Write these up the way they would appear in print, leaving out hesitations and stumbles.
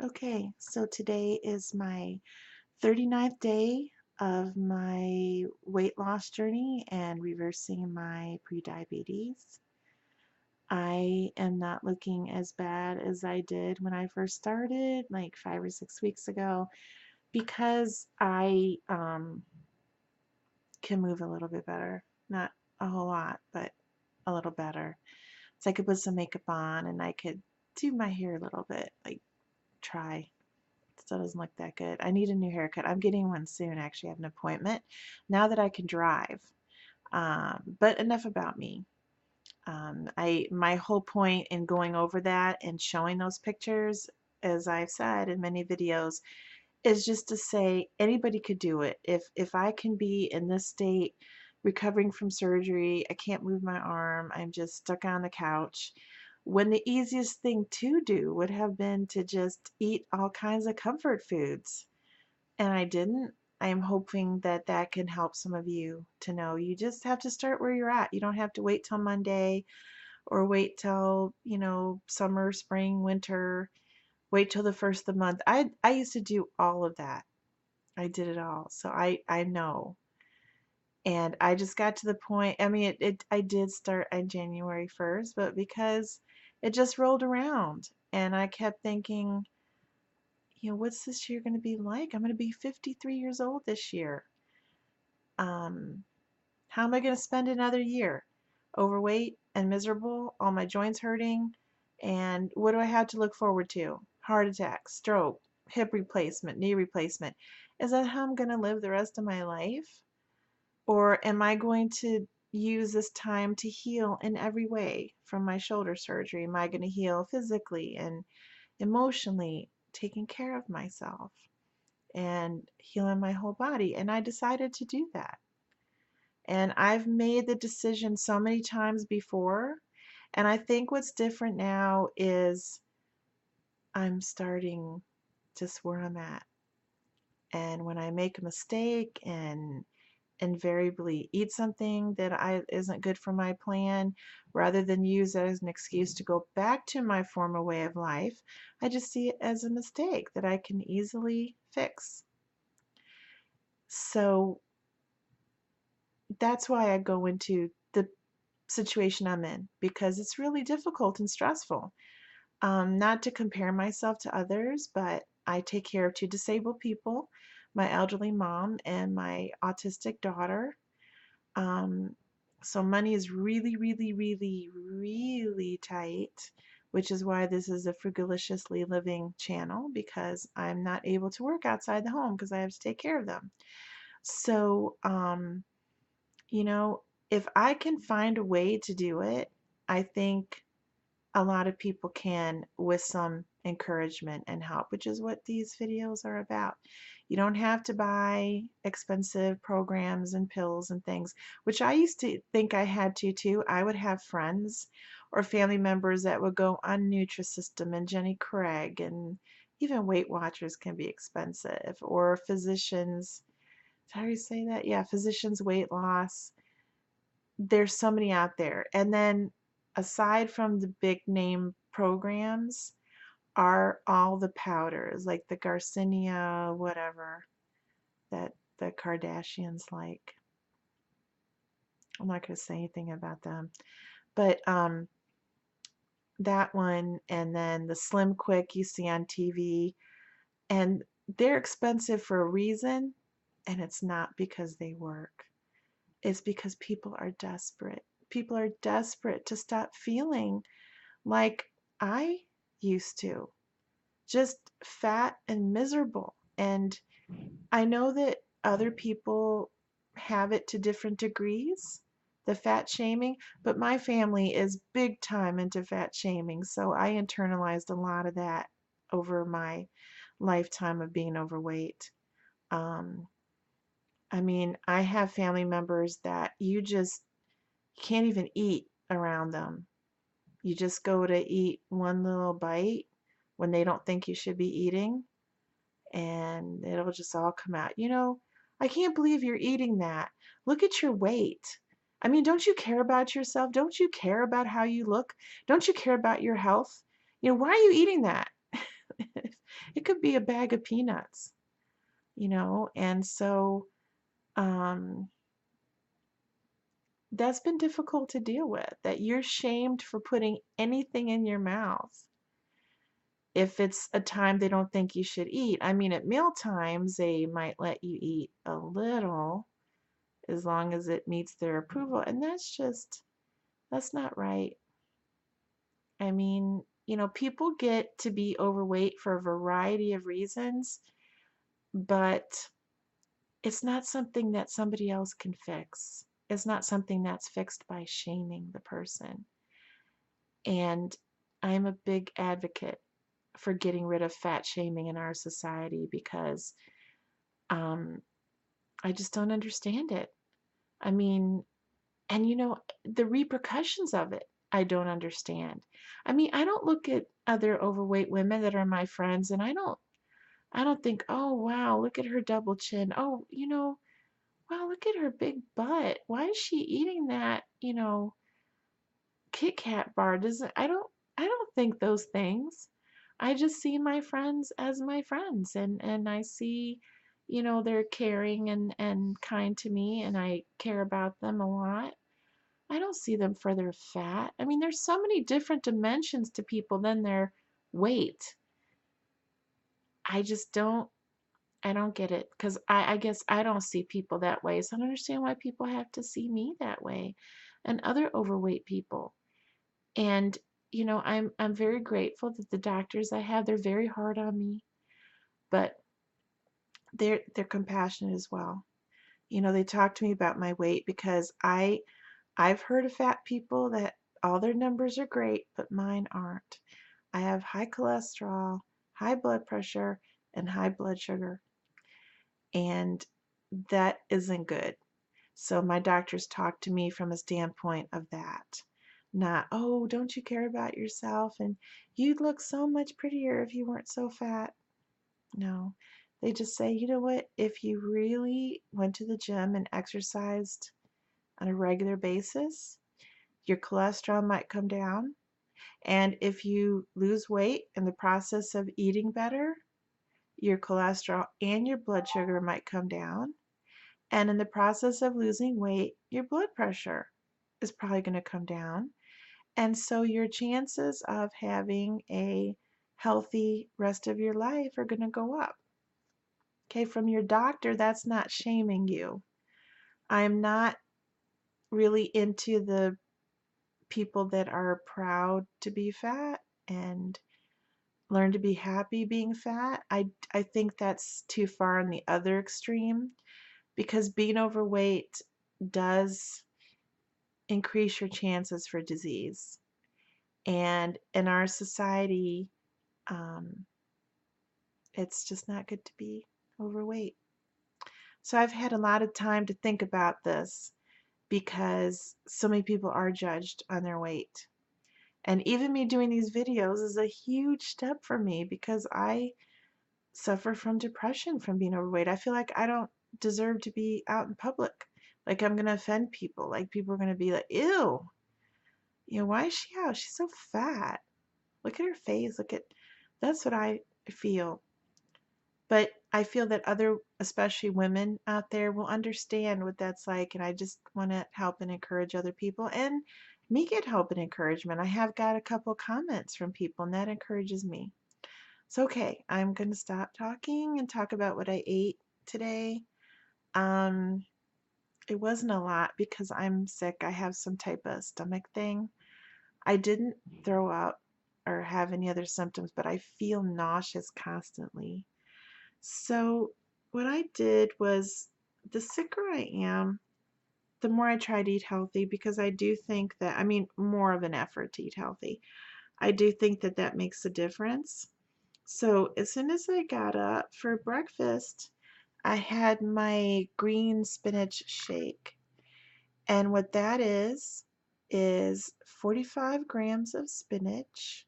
Okay, so today is my 39th day of my weight loss journey and reversing my prediabetes. I am not looking as bad as I did when I first started, like 5 or 6 weeks ago, because I can move a little bit better. Not a whole lot, but a little better. So I could put some makeup on and I could do my hair a little bit, like try. Still doesn't look that good. I need a new haircut. I'm getting one soon, actually. I have an appointment now that I can drive. But enough about me. My whole point in going over that and showing those pictures, as I've said in many videos, is just to say anybody could do it. If I can be in this state, recovering from surgery, I can't move my arm, I'm just stuck on the couch, when the easiest thing to do would have been to just eat all kinds of comfort foods. And I didn't. I am hoping that that can help some of you to know you just have to start where you're at. You don't have to wait till Monday or wait till, summer, spring, winter, wait till the first of the month. I used to do all of that. I did it all. So I know. And I just got to the point, I mean, I did start on January 1st, but because it just rolled around and I kept thinking, what's this year going to be like? I'm going to be 53 years old this year. Um, how am I going to spend another year? Overweight and miserable, all my joints hurting, and what do I have to look forward to? Heart attack, stroke, hip replacement, knee replacement. Is that how I'm going to live the rest of my life? Or am I going to use this time to heal in every way from my shoulder surgery? Am I going to heal physically and emotionally, taking care of myself and healing my whole body? And I decided to do that. And I've made the decision so many times before. And I think what's different now is I'm starting just where I'm at. And when I make a mistake and invariably eat something that I isn't good for my plan, rather than use that as an excuse to go back to my former way of life, I just see it as a mistake that I can easily fix. So that's why I go into the situation I'm in, because it's really difficult and stressful. Not to compare myself to others, but I take care of two disabled people, my elderly mom and my autistic daughter. Um, so money is really, really, really, really tight, which is why this is a frugalicious living channel, because I'm not able to work outside the home because I have to take care of them. So, you know, if I can find a way to do it, I think a lot of people can with some encouragement and help, which is what these videos are about. You don't have to buy expensive programs and pills and things, which I used to think I had to too. I would have friends or family members that would go on Nutrisystem and Jenny Craig, and even Weight Watchers can be expensive, or physicians. How do you say that? Yeah, physicians weight loss. There's so many out there. And then aside from the big name programs are all the powders, like the Garcinia, whatever, that the Kardashians like. I'm not going to say anything about them. But that one, and then the Slim Quick you see on TV, and they're expensive for a reason, and it's not because they work. It's because people are desperate. People are desperate to stop feeling like I used to, just fat and miserable. And I know that other people have it to different degrees, the fat shaming, but my family is big time into fat shaming. So I internalized a lot of that over my lifetime of being overweight. Um, I mean, I have family members that you just can't even eat around them. You just go to eat one little bite when they don't think you should be eating, and it'll just all come out. I can't believe you're eating that. Look at your weight. I mean, don't you care about yourself? Don't you care about how you look? Don't you care about your health? Why are you eating that? It could be a bag of peanuts, you know, and so um, that's been difficult to deal with, that you're shamed for putting anything in your mouth if it's a time they don't think you should eat. I mean, at meal times, they might let you eat a little as long as it meets their approval, and that's not right. I mean, you know, people get to be overweight for a variety of reasons, but it's not something that somebody else can fix. It's not something that's fixed by shaming the person. And I'm a big advocate for getting rid of fat shaming in our society because um, I just don't understand it. I mean, and you know, the repercussions of it, I don't understand. I mean, I don't look at other overweight women that are my friends and I don't think, "Oh, wow, look at her double chin. Oh, you know, wow, look at her big butt. Why is she eating that, you know, Kit Kat bar?" Doesn't I don't think those things. I just see my friends as my friends and I see, you know, they're caring and kind to me and I care about them a lot. I don't see them for their fat. I mean, there's so many different dimensions to people than their weight. I just don't get it because I guess I don't see people that way. So I don't understand why people have to see me that way and other overweight people. And you know, I'm very grateful that the doctors I have, they're very hard on me, but they're compassionate as well. You know, they talk to me about my weight because I've heard of fat people that all their numbers are great, but mine aren't. I have high cholesterol, high blood pressure, and high blood sugar, and that isn't good. So my doctors talk to me from a standpoint of that. Not, oh, don't you care about yourself? And you'd look so much prettier if you weren't so fat. No. They just say, you know what? If you really went to the gym and exercised on a regular basis, your cholesterol might come down. And if you lose weight in the process of eating better, your cholesterol and your blood sugar might come down. And in the process of losing weight, your blood pressure is probably going to come down. And so your chances of having a healthy rest of your life are going to go up. Okay, from your doctor, that's not shaming you. I'm not really into the people that are proud to be fat and learn to be happy being fat. I think that's too far on the other extreme because being overweight does increase your chances for disease. And in our society, um, it's just not good to be overweight. So I've had a lot of time to think about this because so many people are judged on their weight. And even me doing these videos is a huge step for me because I suffer from depression from being overweight. I feel like I don't deserve to be out in public. Like I'm going to offend people. Like people are going to be like, ew, you know, why is she out? She's so fat. Look at her face. That's what I feel. But I feel that other, especially women out there, will understand what that's like. And I just want to help and encourage other people and me get help and encouragement. I have got a couple comments from people, and that encourages me. So, okay, I'm going to stop talking and talk about what I ate today. Um, it wasn't a lot because I'm sick. I have some type of stomach thing. I didn't throw up or have any other symptoms, but I feel nauseous constantly. So, what I did was the sicker I am, the more I try to eat healthy because I do think that, I mean, more of an effort to eat healthy. I do think that that makes a difference. So, as soon as I got up for breakfast, I had my green spinach shake. And what that is 45 grams of spinach,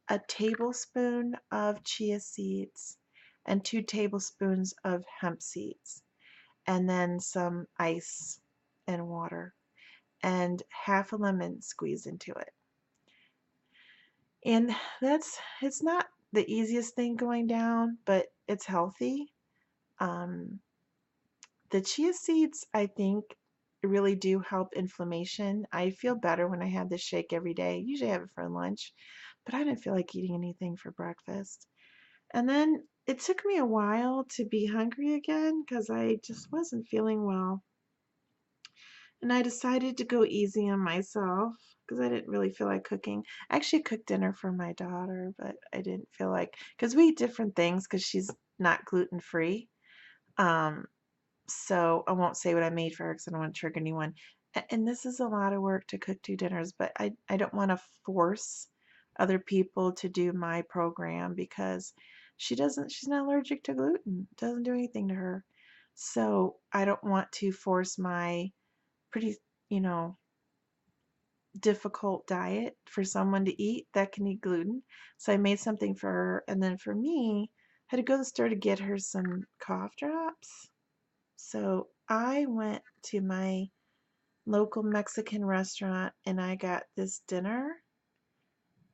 a tablespoon of chia seeds, and 2 tablespoons of hemp seeds, and then some ice and water, and half a lemon squeezed into it. And it's not the easiest thing going down, but it's healthy. Um, the chia seeds, I think, really do help inflammation. I feel better when I have this shake every day. Usually I have it for lunch, but I didn't feel like eating anything for breakfast. And then it took me a while to be hungry again because I just wasn't feeling well. And I decided to go easy on myself because I didn't really feel like cooking. I actually cooked dinner for my daughter, but I didn't feel like, because we eat different things because she's not gluten free. Um, so I won't say what I made for her because I don't want to trigger anyone. And this is a lot of work to cook 2 dinners, but I don't want to force other people to do my program because she's not allergic to gluten. It doesn't do anything to her. So I don't want to force my pretty, you know, difficult diet for someone to eat that can eat gluten. So I made something for her. And then for me, I had to go to the store to get her some cough drops. So I went to my local Mexican restaurant and I got this dinner,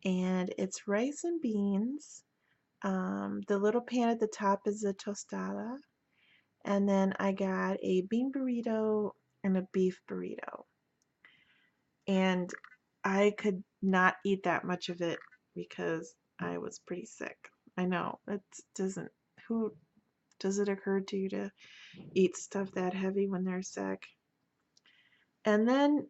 and it's rice and beans. The little pan at the top is a tostada, and then I got a bean burrito and a beef burrito. And I could not eat that much of it because I was pretty sick. I know it doesn't. Who does it occur to you to eat stuff that heavy when they're sick? And then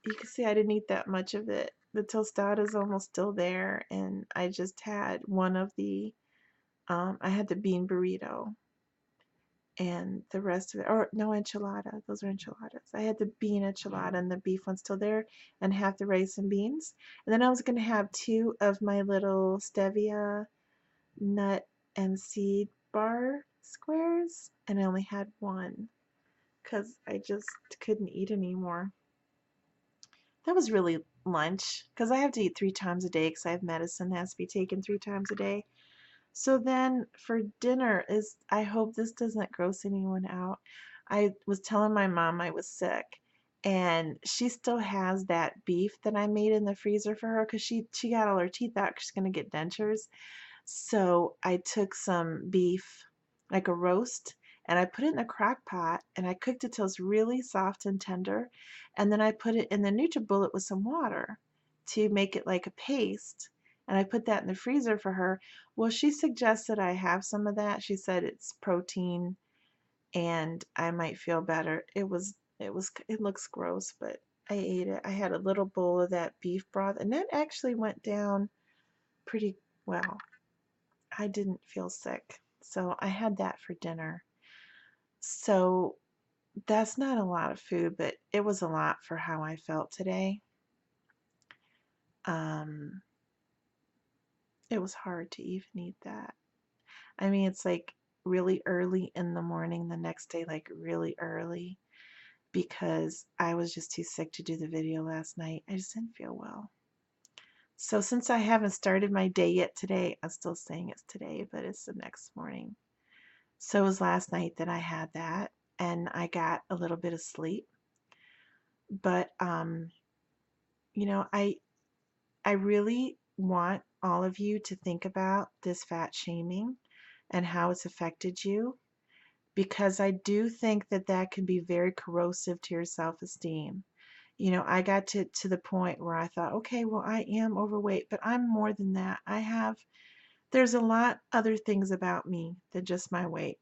you can see I didn't eat that much of it. The tostada is almost still there, and I just had one of the. I had the bean burrito, and the rest of it, or no, enchilada. Those are enchiladas. I had the bean enchilada and the beef one still there, and half the rice and beans. And then I was gonna have 2 of my little stevia nut and seed bar squares, and I only had one because I just couldn't eat anymore. That was really lunch because I have to eat 3 times a day because I have medicine that has to be taken 3 times a day. So then for dinner is, I hope this doesn't gross anyone out. I was telling my mom I was sick, and she still has that beef that I made in the freezer for her because she got all her teeth out 'cause she's gonna get dentures. So I took some beef, like a roast, and I put it in a crock pot and I cooked it till it's really soft and tender. And then I put it in the NutriBullet with some water to make it like a paste. And I put that in the freezer for her. Well, she suggested I have some of that. She said it's protein and I might feel better. It looks gross, but I ate it. I had a little bowl of that beef broth, and that actually went down pretty well. I didn't feel sick. So I had that for dinner. So that's not a lot of food, but it was a lot for how I felt today. Um, it was hard to even eat that. I mean, it's like really early in the morning the next day, like really early, because I was just too sick to do the video last night. I just didn't feel well. So since I haven't started my day yet today, I'm still saying it's today, but it's the next morning. So it was last night that I had that, and I got a little bit of sleep. But you know, I really want all of you to think about this fat shaming and how it's affected you, because I do think that that can be very corrosive to your self-esteem. You know, I got to the point where I thought, okay, well, I am overweight, but I'm more than that. There's a lot other things about me than just my weight.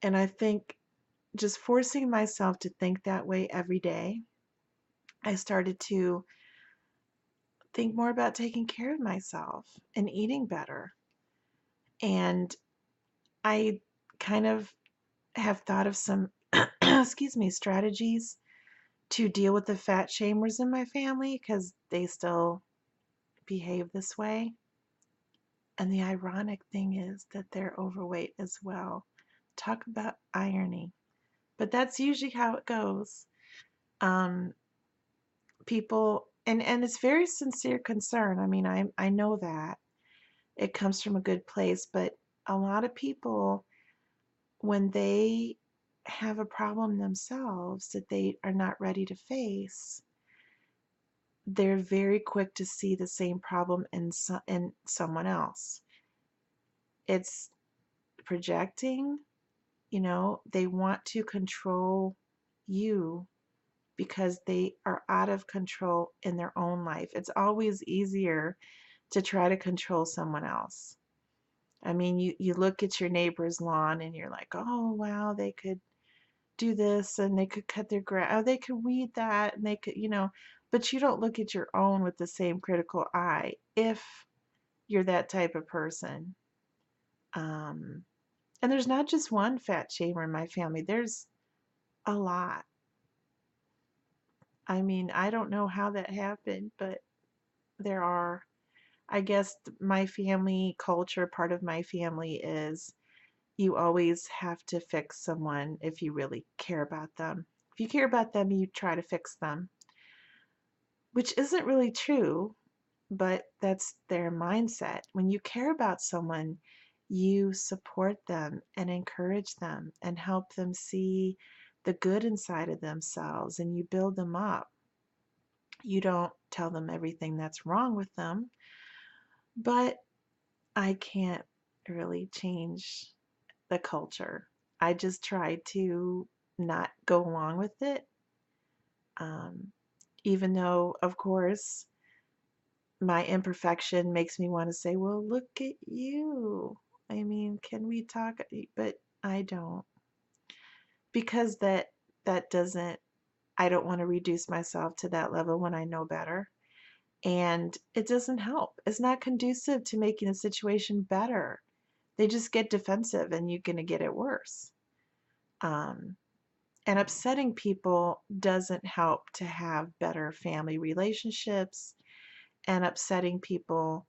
And I think just forcing myself to think that way every day, I started to think more about taking care of myself and eating better. And I kind of have thought of some, excuse me, strategies to deal with the fat shamers in my family because they still behave this way. And the ironic thing is that they're overweight as well. Talk about irony. But that's usually how it goes. Um, People, and it's very sincere concern. I mean, I know that it comes from a good place, but a lot of people, when they have a problem themselves that they are not ready to face, they're very quick to see the same problem in someone else. It's projecting, they want to control you because they are out of control in their own life. It's always easier to try to control someone else. I mean, you look at your neighbor's lawn and you're like, oh, wow, they could do this and they could cut their grass, oh, they could weed that and they could, but you don't look at your own with the same critical eye if you're that type of person. Um, and there's not just one fat shamer in my family, there's a lot. I mean, I don't know how that happened, but there are. I guess my family culture, part of my family is you always have to fix someone if you really care about them. If you care about them, you try to fix them, which isn't really true, but that's their mindset. When you care about someone, you support them and encourage them and help them see the good inside of themselves and you build them up. You don't tell them everything that's wrong with them, but I can't really change the culture. I just try to not go along with it. Um, Even though, of course, my imperfection makes me want to say, well, look at you. I mean, can we talk? But I don't. Because that doesn't, I don't want to reduce myself to that level when I know better. And it doesn't help. It's not conducive to making the situation better. They just get defensive and you're going to get it worse. Um, and upsetting people doesn't help to have better family relationships, and upsetting people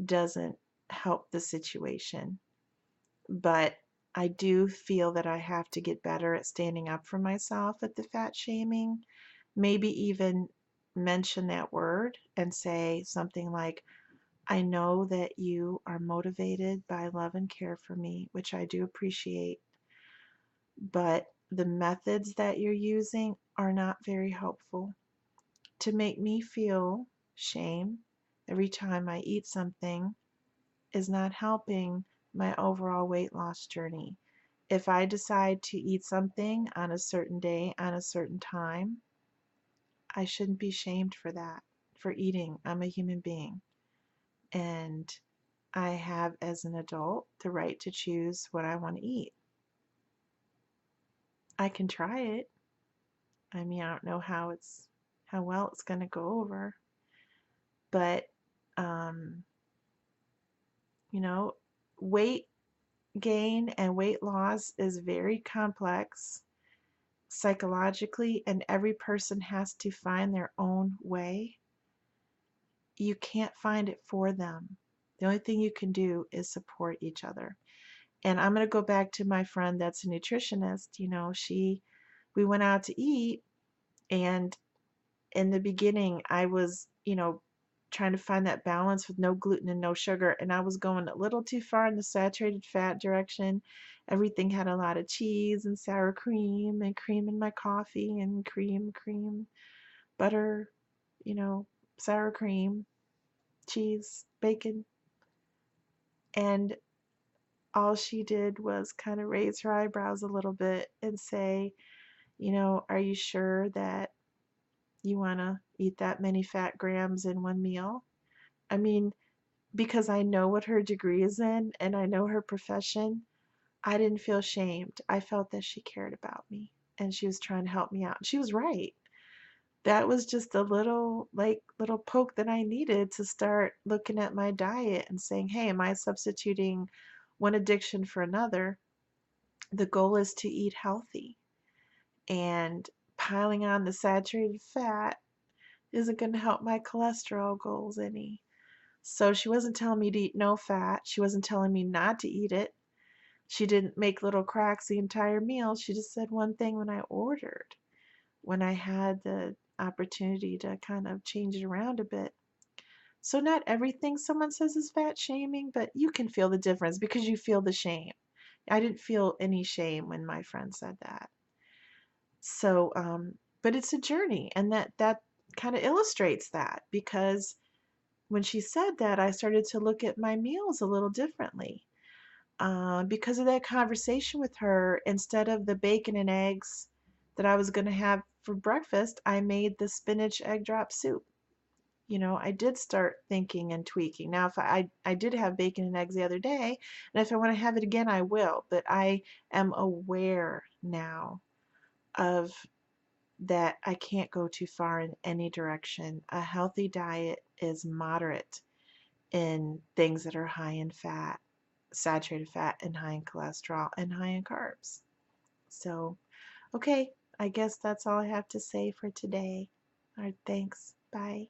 doesn't help the situation. But I do feel that I have to get better at standing up for myself at the fat shaming. Maybe even mention that word and say something like, I know that you are motivated by love and care for me, which I do appreciate, but the methods that you're using are not very helpful. To make me feel shame every time I eat something is not helping my overall weight loss journey. If I decide to eat something on a certain day, on a certain time, I shouldn't be shamed for that, for eating. I'm a human being. And I have, as an adult, the right to choose what I want to eat. I can try it. I mean, I don't know how well it's going to go over, but um, you know, weight gain and weight loss is very complex psychologically, and every person has to find their own way. You can't find it for them. The only thing you can do is support each other. And I'm going to go back to my friend that's a nutritionist. We went out to eat, and in the beginning, I was, trying to find that balance with no gluten and no sugar, and I was going a little too far in the saturated fat direction. Everything had a lot of cheese and sour cream and cream in my coffee and cream, butter, you know, sour cream, cheese, bacon. And all she did was kind of raise her eyebrows a little bit and say, are you sure that you want to eat that many fat grams in one meal? I mean, because I know what her degree is in and I know her profession, I didn't feel shamed. I felt that she cared about me and she was trying to help me out. She was right. That was just a little poke that I needed to start looking at my diet and saying, "Hey, am I substituting one addiction for another?" The goal is to eat healthy, and piling on the saturated fat isn't going to help my cholesterol goals any. So she wasn't telling me to eat no fat. She wasn't telling me not to eat it. She didn't make little cracks the entire meal. She just said one thing when I ordered, when I had the opportunity to kind of change it around a bit. So not everything someone says is fat shaming, but you can feel the difference because you feel the shame. I didn't feel any shame when my friend said that. So, but it's a journey, and that kind of illustrates that because when she said that, I started to look at my meals a little differently. Because of that conversation with her, instead of the bacon and eggs that I was going to have for breakfast, I made the spinach egg drop soup. I did start thinking and tweaking. Now, if I did have bacon and eggs the other day, and if I want to have it again, I will. But I am aware now of that I can't go too far in any direction. A healthy diet is moderate in things that are high in fat, saturated fat, and high in cholesterol, and high in carbs. So, okay, I guess that's all I have to say for today. All right, thanks. Bye.